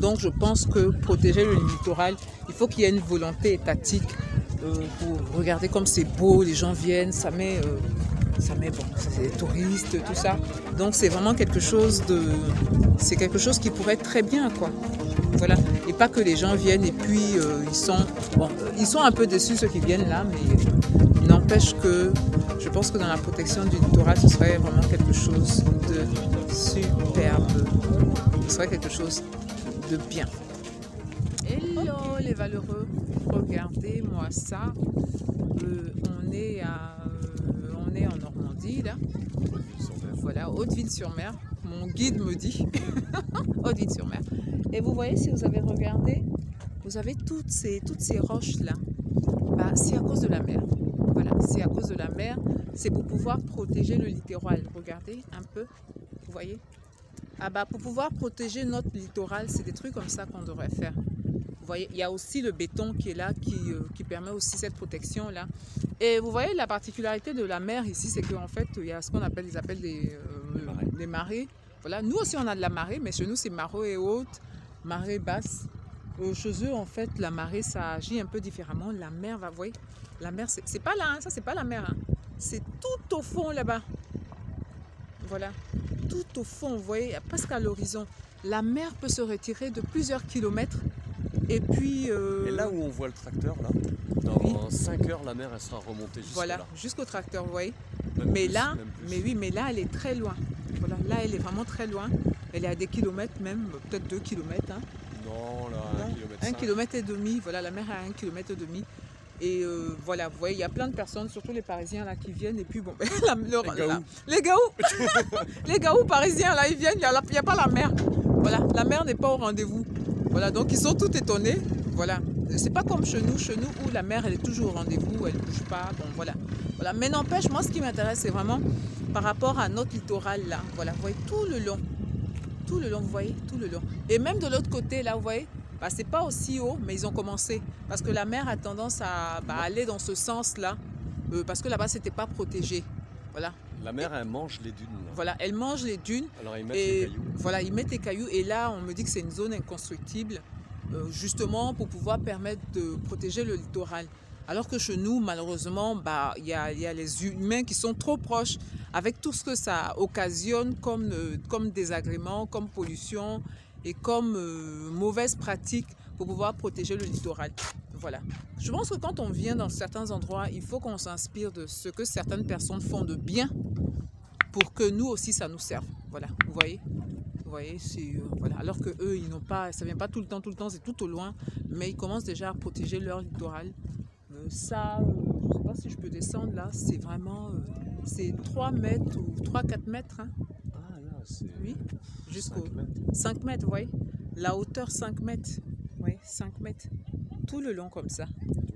Donc je pense que protéger le littoral, il faut qu'il y ait une volonté étatique pour regarder comme c'est beau, les gens viennent, ça met bon, c'est des touristes, tout ça. Donc c'est vraiment quelque chose c'est quelque chose qui pourrait être très bien, quoi. Voilà. Et pas que les gens viennent et puis ils sont un peu déçus ceux qui viennent là, mais il n'empêche que je pense que dans la protection du littoral, ce serait vraiment quelque chose de superbe. Ce serait quelque chose de bien. Hello les valeureux, regardez-moi ça. On est en Normandie là. Voilà, Hauteville-sur-Mer. Mon guide me dit Hauteville-sur-Mer. Et vous voyez, si vous avez regardé, vous avez toutes ces roches là. Bah, c'est à cause de la mer. Voilà, c'est à cause de la mer. C'est pour pouvoir protéger le littoral. Regardez un peu, vous voyez. Ah bah, pour pouvoir protéger notre littoral, c'est des trucs comme ça qu'on devrait faire. Vous voyez, il y a aussi le béton qui est là, qui permet aussi cette protection là. Et vous voyez, la particularité de la mer ici, c'est qu'en fait, il y a ce qu'on appelle, des marées. Voilà, nous aussi on a de la marée, mais chez nous c'est marée haute, marée basse. Chez eux, en fait, la marée, ça agit un peu différemment. La mer, vous voyez, la mer, c'est pas là, hein, ça c'est pas la mer, hein. C'est tout au fond là-bas. Voilà, tout au fond, vous voyez, presque à l'horizon. La mer peut se retirer de plusieurs kilomètres. Et puis... Et là où on voit le tracteur, là, dans 5 heures, la mer, elle sera remontée jusqu'à voilà, là. jusqu'au tracteur, vous voyez. Même mais plus, là, même plus. mais oui, mais là, elle est très loin. Voilà, là, elle est vraiment très loin. Elle est à des kilomètres même, peut-être 2 kilomètres. Hein. Non, là, Non, 1,5 km. 1,5 km. Voilà, la mer est à 1,5 km. Et voilà, vous voyez, il y a plein de personnes, surtout les Parisiens là qui viennent. Et puis bon, les Gaou parisiens là, ils viennent, il n'y a pas la mer. Voilà, la mer n'est pas au rendez-vous. Voilà, donc ils sont tout étonnés. Voilà, c'est pas comme chez nous où la mer elle est toujours au rendez-vous, elle ne bouge pas. Bon, voilà. Mais n'empêche, moi ce qui m'intéresse, c'est vraiment par rapport à notre littoral là. Voilà, vous voyez, tout le long, vous voyez, tout le long. Et même de l'autre côté là, vous voyez. Bah, c'est pas aussi haut, mais ils ont commencé. Parce que la mer a tendance à aller dans ce sens-là. Parce que là-bas, c'était pas protégé. Voilà. La mer, elle mange les dunes. Là. Voilà, elle mange les dunes. Alors, ils mettent les cailloux. Voilà, ils mettent les cailloux. Et là, on me dit que c'est une zone inconstructible. Justement, pour pouvoir permettre de protéger le littoral. Alors que chez nous, malheureusement, bah, y a les humains qui sont trop proches. Avec tout ce que ça occasionne comme désagréments, comme pollution. Et comme mauvaise pratique pour pouvoir protéger le littoral. Voilà. Je pense que quand on vient dans certains endroits, il faut qu'on s'inspire de ce que certaines personnes font de bien pour que nous aussi, ça nous serve. Voilà, vous voyez, c'est voilà. Alors que eux, ils n'ont pas, ça vient pas tout le temps, c'est tout au loin, mais ils commencent déjà à protéger leur littoral. Je ne sais pas si je peux descendre là, c'est vraiment, c'est 3 mètres ou 3-4 mètres. Hein. Oui, jusqu'au 5 mètres, vous voyez. La hauteur 5 mètres. Oui, 5 mètres. Tout le long comme ça.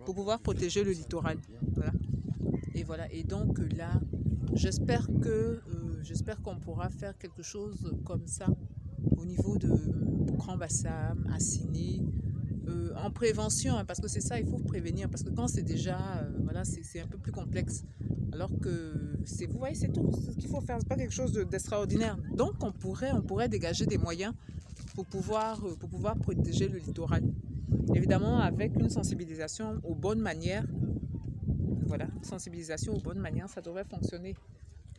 Pour pouvoir protéger le littoral. Voilà. Et voilà. Et donc là, j'espère qu'on pourra faire quelque chose comme ça au niveau de Grand Bassam, Assigny, en prévention, hein, parce que c'est ça, il faut prévenir. Parce que quand c'est déjà, voilà, c'est un peu plus complexe. Alors que, vous voyez, c'est tout ce qu'il faut faire, c'est pas quelque chose d'extraordinaire. Donc, on pourrait dégager des moyens pour pouvoir protéger le littoral. Évidemment, avec une sensibilisation aux bonnes manières. Voilà, sensibilisation aux bonnes manières, ça devrait fonctionner.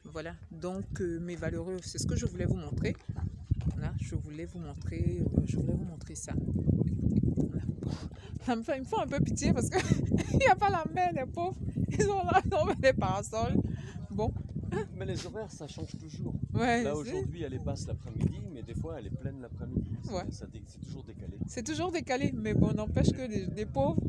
Voilà, donc mes valeureux, c'est ce que je voulais vous montrer. Voilà, je voulais vous montrer ça. Voilà. Il me faut un peu pitié parce qu'il n'y a pas la mer, les pauvres. Ils ont là, ils ont des parasols. Bon. Mais les horaires, ça change toujours. Ouais, là, aujourd'hui, elle est basse l'après-midi, mais des fois, elle est pleine l'après-midi. Ouais. C'est toujours décalé. C'est toujours décalé, mais bon, n'empêche que les pauvres,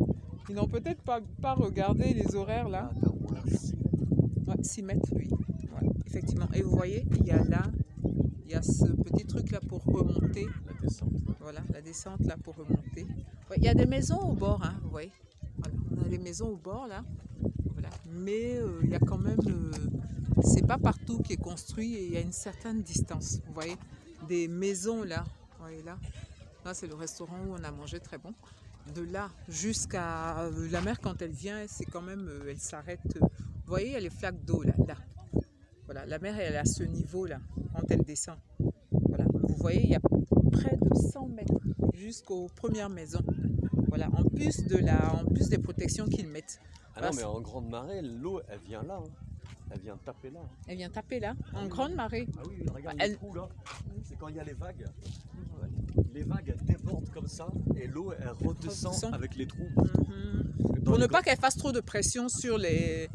ils n'ont peut-être pas regardé les horaires là. Ah, au moins 6 mètres. Ouais, 6 mètres, oui. Ouais, effectivement. Et vous voyez, il y a ce petit truc là pour remonter. La descente. Voilà, la descente là pour remonter. Ouais, il y a des maisons au bord, hein, vous voyez. Voilà, on a des maisons au bord là. Voilà. Mais il y a quand même, c'est pas partout qui est construit et il y a une certaine distance. Vous voyez, des maisons là. Vous voyez là. Là, c'est le restaurant où on a mangé très bon. De là jusqu'à la mer, quand elle vient, c'est quand même, elle s'arrête. Vous voyez, il y a les flaques d'eau là. Voilà, la mer, elle est à ce niveau là, quand elle descend. Voilà, vous voyez, il y a près de 100 mètres jusqu'aux premières maisons. Voilà, en plus des protections qu'ils mettent. Ah non, mais en grande marée, l'eau, elle vient là. Elle vient taper là. Elle vient taper là, en grande marée. Ah oui, regarde les trous là. C'est quand il y a les vagues. Les vagues, elles débordent comme ça et l'eau, elle redescend avec les trous. Pour ne pas qu'elle fasse trop de pression sur les...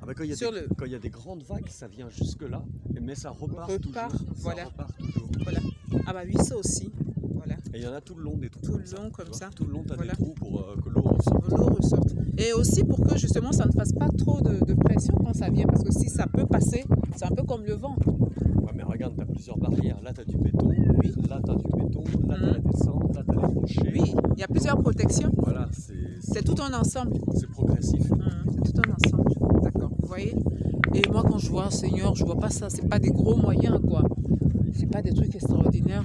Ah bah quand il y a des grandes vagues, ça vient jusque là, mais ça repart toujours. Voilà. Ça repart toujours. Voilà. Ah bah oui, ça aussi. Voilà. Et il y en a tout le long des trous. Tout le long comme ça. Tout le long, tu as Voilà. des trous pour que l'eau ressorte. L'eau ressorte. Et aussi pour que justement ça ne fasse pas trop de pression quand ça vient. Parce que si ça peut passer, c'est un peu comme le vent. Ouais, mais regarde, tu as plusieurs barrières. Là, tu as du béton. Oui. Là, tu as du béton. Là, tu as la descente. Là, tu as les rochers. Oui, il y a plusieurs protections. Voilà, c'est tout un ensemble. C'est progressif. C'est tout un ensemble. D'accord. Vous voyez? Et moi, quand je vois Seigneur, je vois pas ça. C'est pas des gros moyens, quoi. C'est pas des trucs extraordinaires.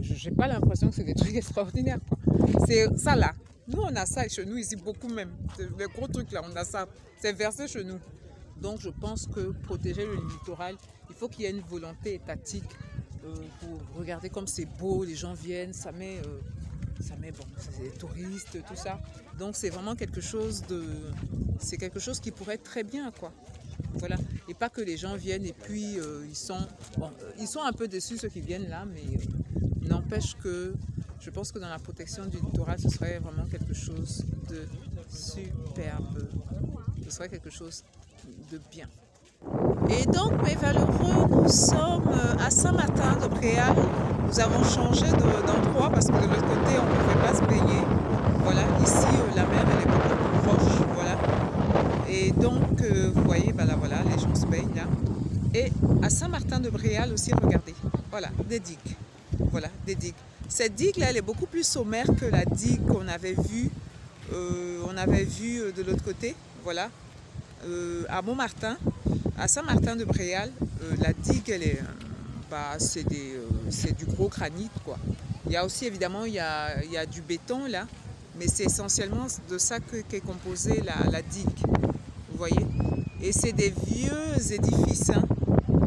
J'ai pas l'impression que c'est des trucs extraordinaires, quoi. C'est ça là. Nous, on a ça chez nous ici, beaucoup même. Les gros trucs là, on a ça. C'est versé chez nous. Donc, je pense que protéger le littoral, il faut qu'il y ait une volonté étatique pour regarder comme c'est beau. Les gens viennent, ça met bon, c'est des touristes, tout ça. Donc, c'est vraiment quelque chose c'est quelque chose qui pourrait être très bien, quoi. Voilà. Et pas que les gens viennent et puis ils sont un peu déçus ceux qui viennent là, mais n'empêche que je pense que dans la protection du littoral, ce serait vraiment quelque chose de superbe. Ce serait quelque chose de bien. Et donc, mes valeureux, nous sommes à Saint-Martin-de-Bréal. Nous avons changé d'endroit parce que de l'autre côté, on ne pouvait pas se baigner. Voilà, ici, la mer, elle est beaucoup plus proche. Voilà. Et donc, vous voyez, ben là, voilà, les gens se baignent là. Et à Saint-Martin-de-Bréal aussi, regardez, voilà, des digues. Voilà, des digues. Cette digue-là, elle est beaucoup plus sommaire que la digue qu'on avait vue de l'autre côté. Voilà, à Montmartin, à Saint-Martin-de-Bréal, la digue, elle est, c'est du gros granit, quoi. Il y a aussi, évidemment, il y a du béton là, mais c'est essentiellement de ça qu'est composée la digue. Vous voyez? Et c'est des vieux édifices, hein.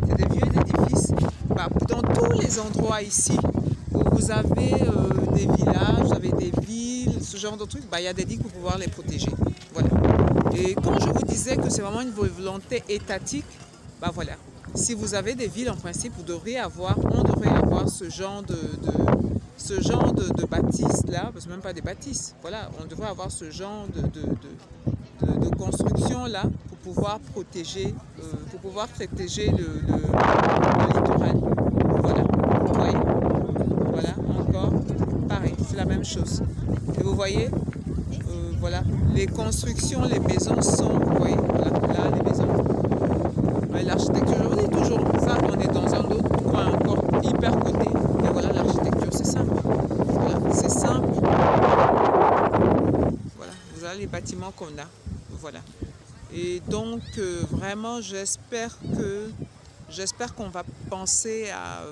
C'est des vieux édifices. Dans tous les endroits ici où vous avez des villages, vous avez des villes, ce genre de trucs, il y a des digues pour pouvoir les protéger. Voilà. Et quand je vous disais que c'est vraiment une volonté étatique, voilà. Si vous avez des villes, en principe, on devrait avoir ce genre de bâtisses là, parce que même pas des bâtisses. Voilà, on devrait avoir ce genre de construction là pour pouvoir protéger le littoral. Voilà, vous voyez. Voilà, encore pareil, c'est la même chose. Et vous voyez, voilà, les constructions, les maisons sont, vous voyez, là les maisons. L'architecture, je vous dis toujours, ça, on est dans un autre coin encore hyper côté. Et voilà, l'architecture, c'est simple. Voilà, c'est simple. Voilà, voilà les bâtiments qu'on a. Voilà. Et donc, vraiment, j'espère qu'on va penser à...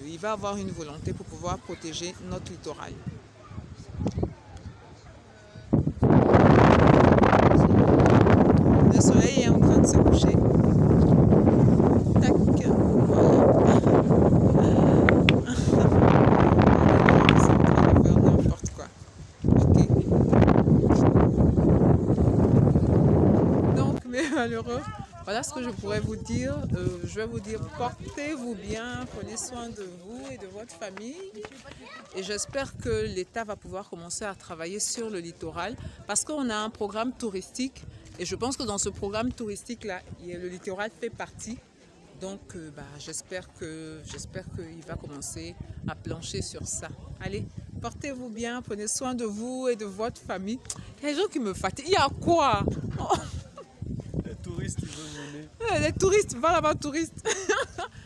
il va y avoir une volonté pour pouvoir protéger notre littoral. Le soleil est en train de se coucher. Tac, voilà. C'est en train de faire n'importe quoi. Ok. Donc, mes malheureux, voilà ce que je pourrais vous dire. Je vais vous dire, portez-vous bien, prenez soin de vous et de votre famille. Et j'espère que l'État va pouvoir commencer à travailler sur le littoral parce qu'on a un programme touristique. Et je pense que dans ce programme touristique-là, le littoral fait partie. Donc, j'espère qu'il va commencer à plancher sur ça. Allez, portez-vous bien, prenez soin de vous et de votre famille. Il y a des gens qui me fatiguent. Il y a quoi? Les touristes, ils veulent mener. Les touristes, va là-bas, touristes.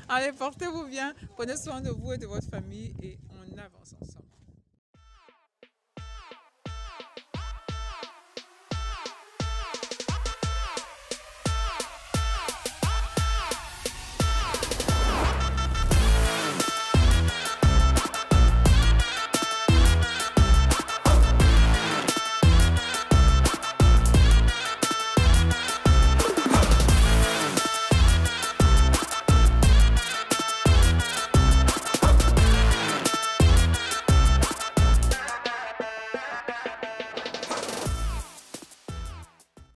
Allez, portez-vous bien, prenez soin de vous et de votre famille et on avance ensemble.